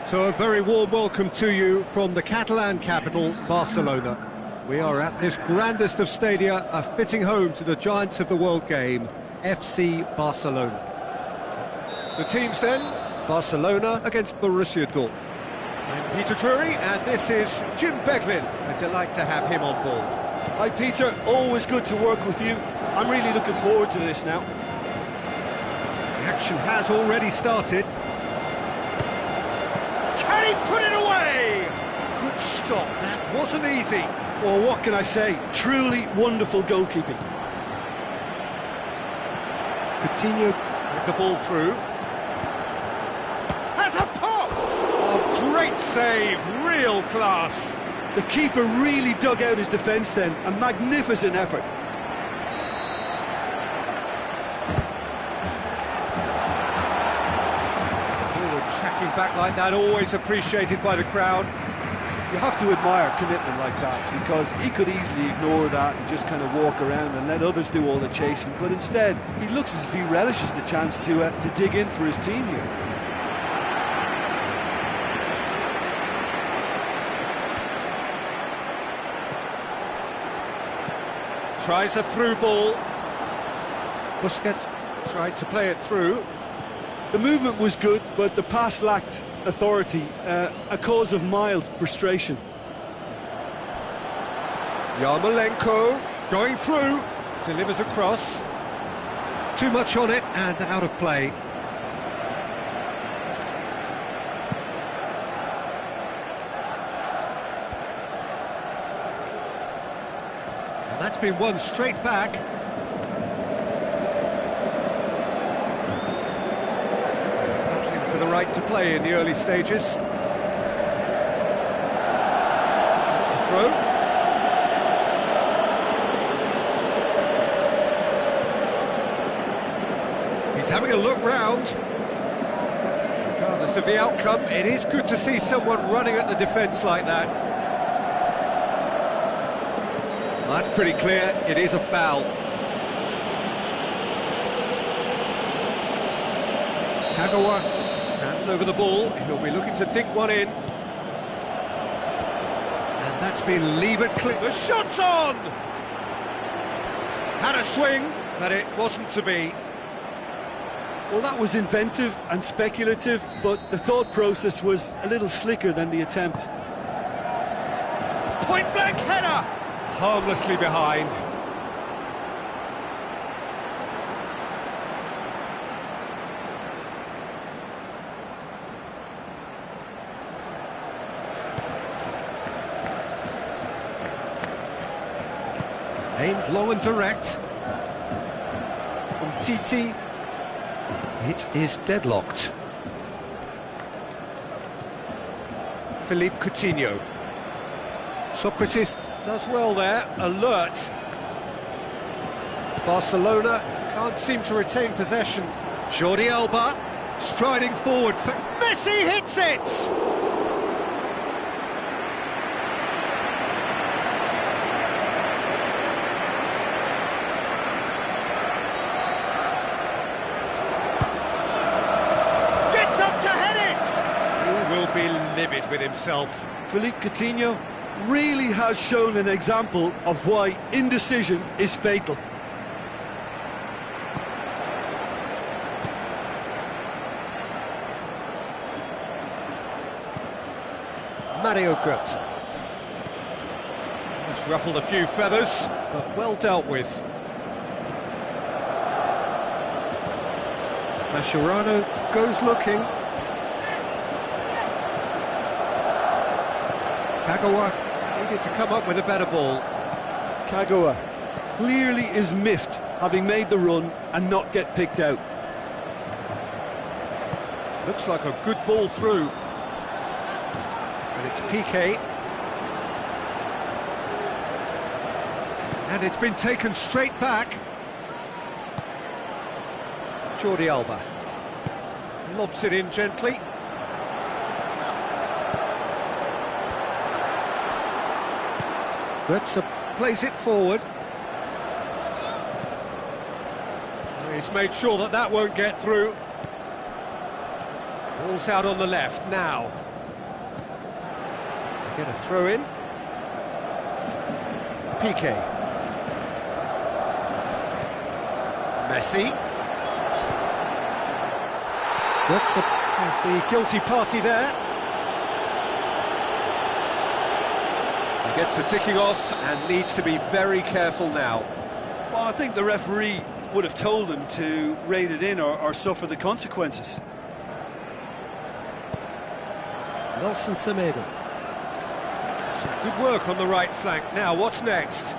So a very warm welcome to you from the Catalan capital, Barcelona. We are at this grandest of stadia, a fitting home to the giants of the world game, FC Barcelona. The teams then, Barcelona against Borussia Dortmund. I'm Peter Drury, and this is Jim Beglin. A delight to have him on board. Hi Peter, always good to work with you. I'm really looking forward to this now. The action has already started. Can he put it away? Good stop, that wasn't easy. Well, what can I say? Truly wonderful goalkeeping. Coutinho with the ball through. Has a pop! Oh, great save, real class. The keeper really dug out his defence then, a magnificent effort. Forward tracking back like that, always appreciated by the crowd. You have to admire commitment like that, because he could easily ignore that and just kind of walk around and let others do all the chasing, but instead, he looks as if he relishes the chance to dig in for his team here. Tries a through ball. Busquets tried to play it through. The movement was good, but the pass lacked authority, a cause of mild frustration. Yarmolenko going through, delivers across. Too much on it and out of play. And that's been won straight back. For the right to play in the early stages. That's the throw. He's having a look round. Regardless of the outcome, it is good to see someone running at the defence like that. That's pretty clear, it is a foul. Kagawa stands over the ball, he'll be looking to dig one in. And that's been levered clear. The shot's on! Had a swing, but it wasn't to be. Well, that was inventive and speculative, but the thought process was a little slicker than the attempt. Point-blank header! Harmlessly behind. Aimed long and direct. Titi. It is deadlocked. Philippe Coutinho. Socrates does well there, alert. Barcelona can't seem to retain possession. Jordi Alba striding forward. Messi hits it! Will be livid with himself. Philippe Coutinho really has shown an example of why indecision is fatal. Mario Götze. It's ruffled a few feathers, but well dealt with. Mascherano goes looking. Kagawa needed to come up with a better ball. Kagawa clearly is miffed, having made the run and not get picked out. Looks like a good ball through. And it's Piqué. And it's been taken straight back. Jordi Alba. Lobs it in gently. Götze plays it forward. He's made sure that that won't get through. Ball's out on the left now. Get a throw in. Piqué. Messi. Götze is the guilty party there. He gets the ticking off and needs to be very careful now. Well, I think the referee would have told him to rein it in or suffer the consequences. Nelson Semedo. Some good work on the right flank. Now, what's next?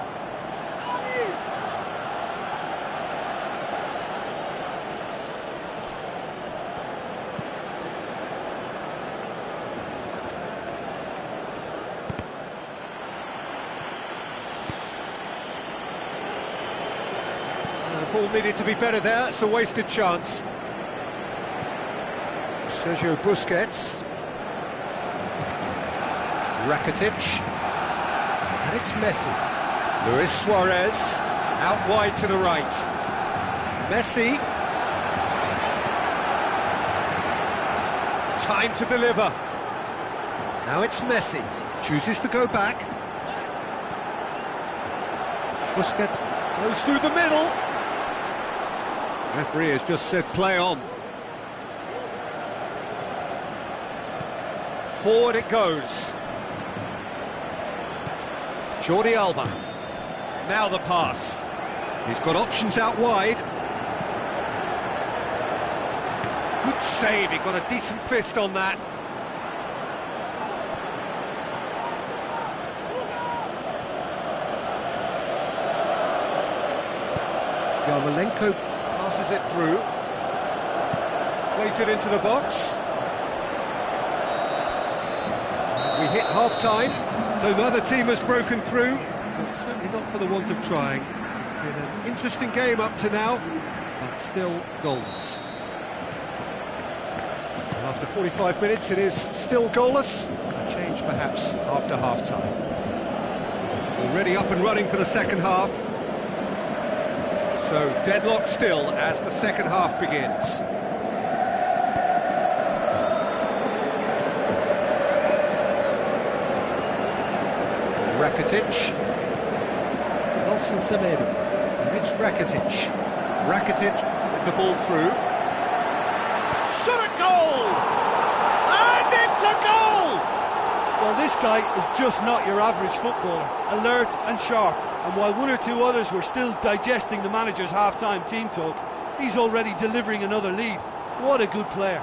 The ball needed to be better there. It's a wasted chance. Sergio Busquets. Rakitic, and it's Messi. Luis Suarez, out wide to the right. Messi. Time to deliver. Now it's Messi, chooses to go back. Busquets goes through the middle. Referee has just said play on. Forward it goes. Jordi Alba, now the pass. He's got options out wide. Good save, he got a decent fist on that. Yarmolenko passes it through. Plays it into the box. We hit half-time. So neither team has broken through, but certainly not for the want of trying. It's been an interesting game up to now, but still goalless. And after 45 minutes it is still goalless. A change perhaps after half-time. Already up and running for the second half. So deadlock still as the second half begins. Rakitic, Nelson Semedo, and it's Rakitic. Rakitic with the ball through. Shot at goal! And it's a goal! Well, this guy is just not your average footballer, alert and sharp. And while one or two others were still digesting the manager's half-time team talk, he's already delivering another lead. What a good player.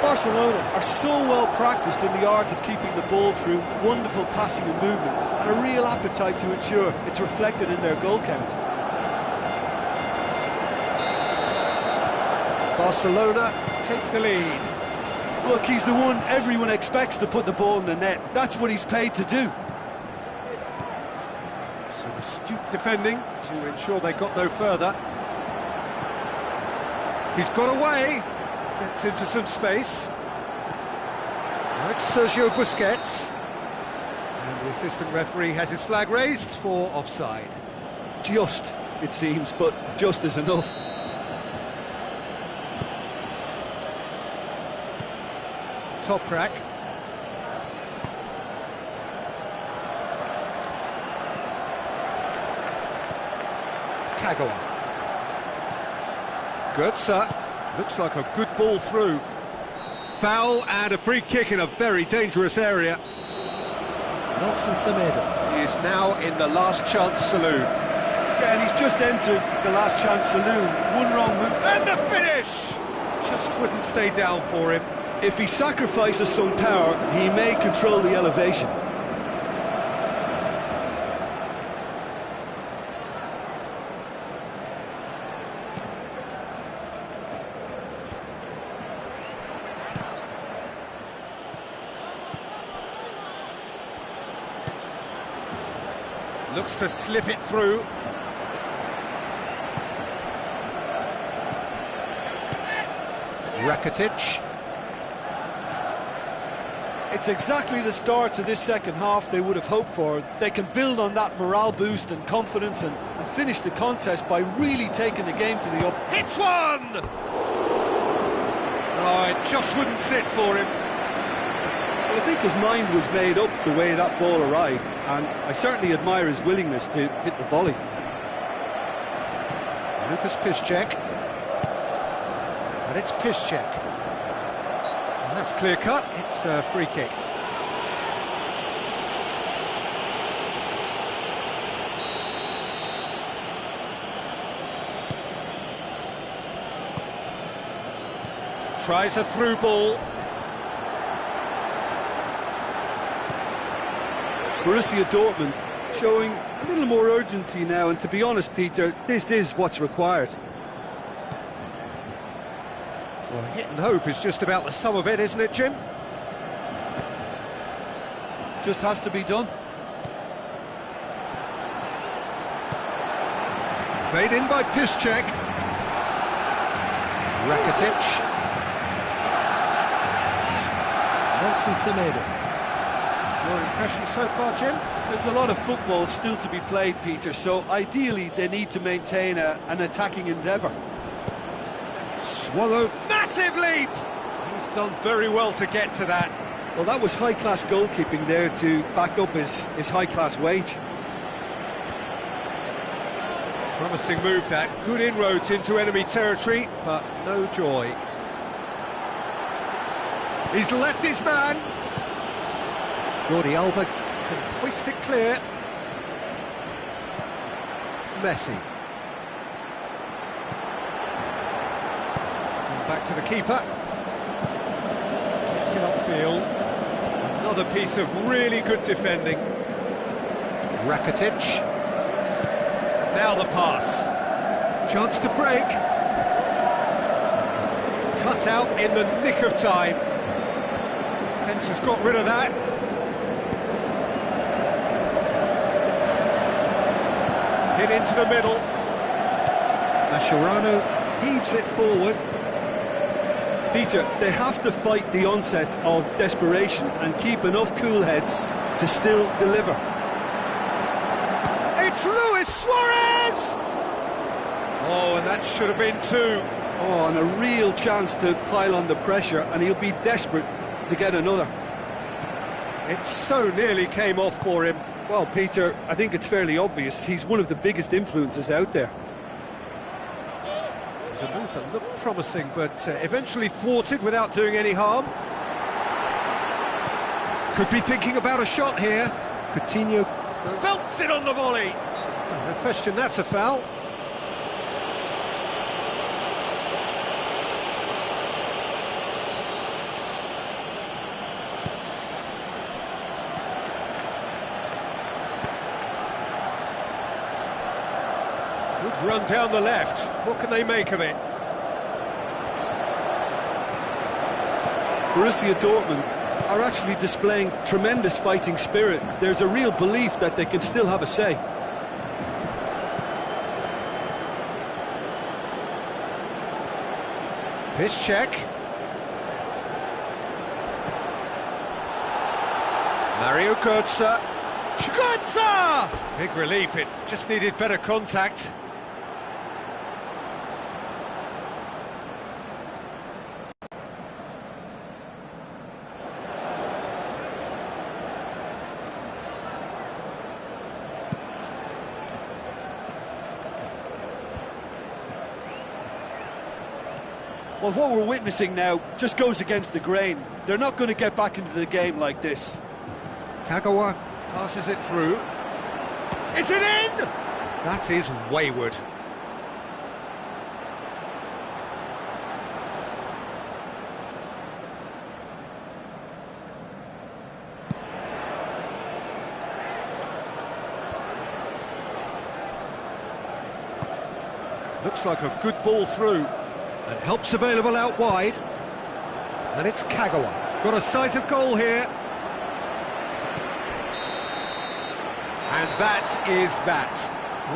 Barcelona are so well practiced in the art of keeping the ball through wonderful passing and movement, and a real appetite to ensure it's reflected in their goal count. Barcelona take the lead. Look, he's the one everyone expects to put the ball in the net. That's what he's paid to do. Some astute defending to ensure they got no further. He's got away. Gets into some space. Now it's Sergio Busquets. And the assistant referee has his flag raised for offside. Just, it seems, but just is enough. Toprak. Kagawa. Götze. Looks like a good ball through. Foul and a free kick in a very dangerous area. Nelson Semedo. He is now in the last chance saloon. Yeah, and he's just entered the last chance saloon. One wrong move. And the finish! Just wouldn't stay down for him. If he sacrifices some power, he may control the elevation. Looks to slip it through. Rakitic. It's exactly the start to this second half they would have hoped for. They can build on that morale boost and confidence and finish the contest by really taking the game to the up. Hits one! Oh, it just wouldn't sit for him. Well, I think his mind was made up the way that ball arrived, and I certainly admire his willingness to hit the volley. Lucas Piszczek. And it's Piszczek. And that's clear cut, it's a free kick. Tries a through ball. Borussia Dortmund showing a little more urgency now, and to be honest, Peter, this is what's required. Well, hit and hope is just about the sum of it, isn't it, Jim? Just has to be done. Played in by Piszczek. Rakitic. Nelson Semedo. Your impression so far, Jim? There's a lot of football still to be played, Peter, so ideally they need to maintain an attacking endeavour. Swallowed, massive leap! He's done very well to get to that. Well, that was high-class goalkeeping there to back up his high-class wage. Promising move that, good inroads into enemy territory, but no joy. He's left his man. Jordi Alba can hoist it clear. Messi. Come back to the keeper. Gets it upfield. Another piece of really good defending. Rakitic. Now the pass. Chance to break. Cut out in the nick of time. Defence has got rid of that. Hit into the middle. Mascherano heaves it forward. Peter, they have to fight the onset of desperation and keep enough cool heads to still deliver. It's Luis Suarez! Oh, and that should have been two. Oh, and a real chance to pile on the pressure, and he'll be desperate to get another. It so nearly came off for him. Well, Peter, I think it's fairly obvious he's one of the biggest influences out there. It was a move that looked promising, but eventually thwarted without doing any harm. Could be thinking about a shot here. Coutinho belts it on the volley. No question, that's a foul. Good run down the left. What can they make of it? Borussia Dortmund are actually displaying tremendous fighting spirit. There's a real belief that they can still have a say. Piszczek. Mario Götze. Götze! Big relief, it just needed better contact. Well, what we're witnessing now just goes against the grain. They're not going to get back into the game like this. Kagawa passes it through. Is it in? That is wayward. Looks like a good ball through. And help's available out wide. And it's Kagawa. Got a sight of goal here. And that is that.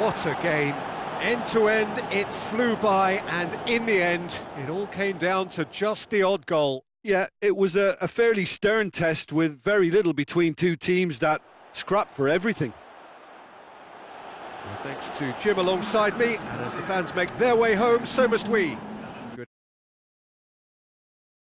What a game. End to end, it flew by, and in the end, it all came down to just the odd goal. Yeah, it was a fairly stern test with very little between two teams that scrapped for everything. Well, thanks to Jim alongside me, and as the fans make their way home, so must we.